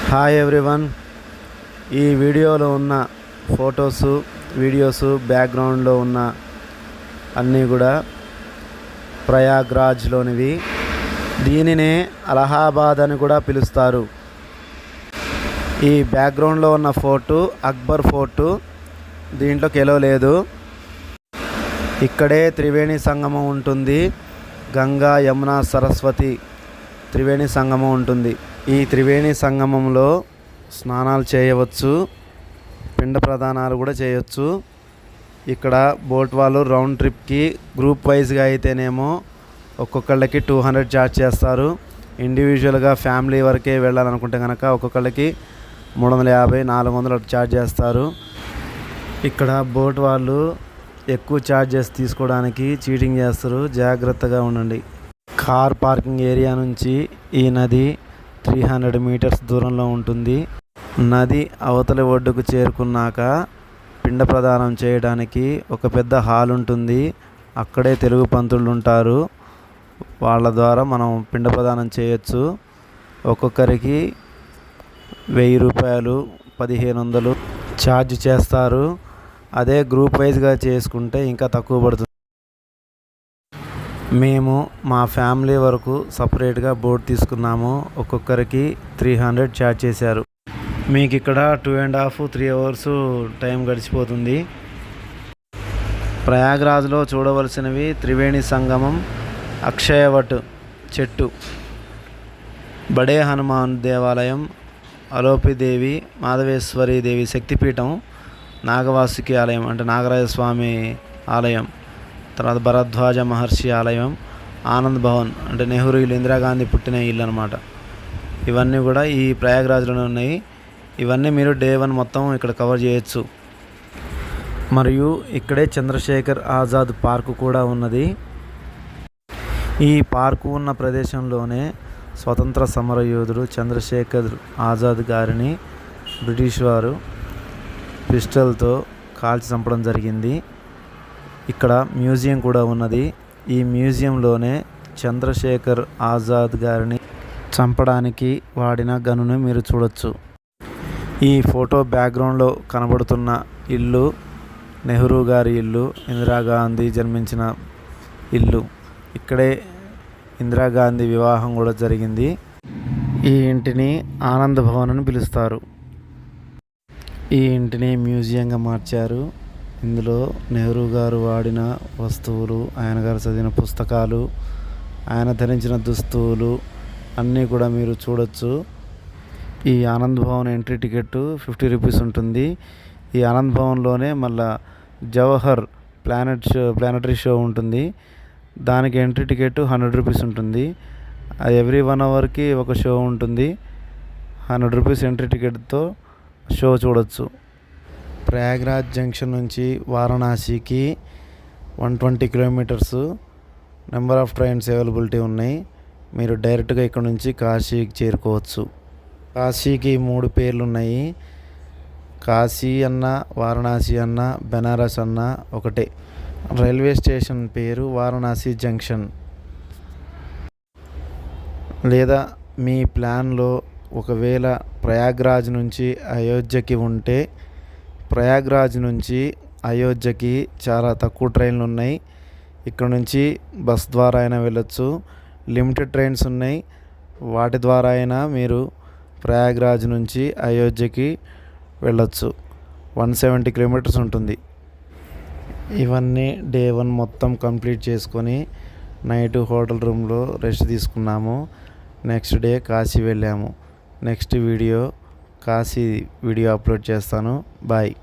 Hi everyone. ఈ వీడియోలో ఉన్న ఫొటోస్ వీడియోస్ బ్యాక్గ్రౌండ్లో ఉన్న అన్నీ కూడా ప్రయాగ్రాజ్లోనివి. దీనినే అలహాబాద్ అని కూడా పిలుస్తారు. ఈ బ్యాక్గ్రౌండ్లో ఉన్న ఫోర్టు అక్బర్ ఫోర్టు. దీంట్లో కెలో లేదు. ఇక్కడే త్రివేణి సంగమం ఉంటుంది. గంగా యమున సరస్వతి త్రివేణి సంగమం ఉంటుంది. ఈ త్రివేణి సంగమంలో స్నానాలు చేయవచ్చు, పిండ ప్రదానాలు కూడా చేయవచ్చు. ఇక్కడ బోట్ వాళ్ళు రౌండ్ ట్రిప్కి గ్రూప్ వైజ్గా అయితేనేమో ఒక్కొక్కళ్ళకి 200 ఛార్జ్ చేస్తారు. ఇండివిజువల్గా ఫ్యామిలీ వరకే వెళ్ళాలనుకుంటే కనుక ఒక్కొక్కళ్ళకి 350, 400 ఛార్జ్ చేస్తారు. ఇక్కడ బోట్ వాళ్ళు ఎక్కువ ఛార్జెస్ తీసుకోవడానికి చీటింగ్ చేస్తారు. జాగ్రత్తగా ఉండండి. కార్ పార్కింగ్ ఏరియా నుంచి ఈ నది 300 మీటర్స్ దూరంలో ఉంటుంది. నది అవతలి ఒడ్డుకు చేరుకున్నాక పిండ ప్రదానం చేయడానికి ఒక పెద్ద హాల్ ఉంటుంది. అక్కడే తెలుగు పంతులు ఉంటారు. వాళ్ళ ద్వారా మనం పిండ ప్రదానం చేయొచ్చు. ఒక్కొక్కరికి 1000 రూపాయలు, 1500 ఛార్జ్ చేస్తారు. అదే గ్రూప్ వైజ్గా చేసుకుంటే ఇంకా తక్కువ పడుతుంది. మేము మా ఫ్యామిలీ వరకు సపరేట్గా బోట్ తీసుకున్నాము. ఒక్కొక్కరికి 300 ఛార్జ్ చేశారు. మీకు ఇక్కడ 2.5 3 అవర్స్ టైం గడిచిపోతుంది. ప్రయాగ్రాజ్లో చూడవలసినవి త్రివేణి సంగమం, అక్షయవట్ చెట్టు, బడే హనుమాన్ దేవాలయం, అలోపిదేవి మాధవేశ్వరి దేవి శక్తిపీఠం, నాగవాసుకి ఆలయం అంటే నాగరాజస్వామి ఆలయం, తర్వాత భరద్వాజ మహర్షి ఆలయం, ఆనంద్ భవన్ అంటే నెహ్రూ ఇల్లు, ఇందిరాగాంధీ పుట్టిన ఇల్లు అనమాట. ఇవన్నీ కూడా ఈ ప్రయాగ్రాజ్లోనే ఉన్నాయి. ఇవన్నీ మీరు డే 1 మొత్తం ఇక్కడ కవర్ చేయొచ్చు. మరియు ఇక్కడే చంద్రశేఖర్ ఆజాద్ పార్కు కూడా ఉన్నది. ఈ పార్కు ఉన్న ప్రదేశంలోనే స్వతంత్ర సమరయోధుడు చంద్రశేఖర్ ఆజాద్ గారిని బ్రిటిష్ వారు పిస్టల్తో కాల్చి చంపడం జరిగింది. ఇక్కడ మ్యూజియం కూడా ఉన్నది. ఈ మ్యూజియంలోనే చంద్రశేఖర్ ఆజాద్ గారిని చంపడానికి వాడిన గన్నును మీరు చూడొచ్చు. ఈ ఫోటో బ్యాక్గ్రౌండ్లో కనబడుతున్న ఇల్లు నెహ్రూ గారి ఇల్లు, ఇందిరాగాంధీ జన్మించిన ఇల్లు. ఇక్కడే ఇందిరాగాంధీ వివాహం కూడా జరిగింది. ఈ ఇంటిని ఆనంద్ భవన్ అని పిలుస్తారు. ఈ ఇంటిని మ్యూజియంగా మార్చారు. ఇందులో నెహ్రూ గారు వాడిన వస్తువులు, ఆయన గారు చదివిన పుస్తకాలు, ఆయన ధరించిన దుస్తువులు అన్నీ కూడా మీరు చూడొచ్చు. ఈ Anand Bhavan entry ticket 50 rupees ఉంటుంది. ఈ ఆనంద్ భవన్లోనే మళ్ళా జవహర్ ప్లానటరీ షో ఉంటుంది. దానికి ఎంట్రీ టికెట్ 100 రూపీస్ ఉంటుంది. అది ఎవ్రీ 1 అవర్కి ఒక షో ఉంటుంది. 100 రూపీస్ ఎంట్రీ టికెట్తో షో చూడొచ్చు. ప్రయాగ్రాజ్ జంక్షన్ నుంచి వారణాసికి 120 kilometres. Number of trains availability ఉన్నాయి. మీరు డైరెక్ట్గా ఇక్కడ నుంచి కాశీకి చేరుకోవచ్చు. కాశీకి 3 పేర్లు ఉన్నాయి. కాశీ అన్న, వారణాసి అన్న, బెనారస్ అన్న ఒకటే. రైల్వే స్టేషన్ పేరు వారణాసి జంక్షన్. లేదా మీ ప్లాన్లో ఒకవేళ ప్రయాగ్రాజ్ నుంచి అయోధ్యకి ఉంటే ప్రయాగ్రాజ్ నుంచి అయోధ్యకి చాలా తక్కువ ట్రైన్లు ఉన్నాయి. ఇక్కడ నుంచి బస్ ద్వారా అయినా వెళ్ళొచ్చు. లిమిటెడ్ ట్రైన్స్ ఉన్నాయి. వాటి ద్వారా అయినా మీరు ప్రయాగ్రాజ్ నుంచి అయోధ్యకి వెళ్ళొచ్చు. 170 కిలోమీటర్స్ ఉంటుంది. ఇవన్నీ డే 1 మొత్తం కంప్లీట్ చేసుకొని నైట్ హోటల్ రూమ్లో రెస్ట్ తీసుకున్నాము. నెక్స్ట్ డే కాశీ వెళ్ళాము. Next video Kashi video upload చేస్తాను. బాయ్.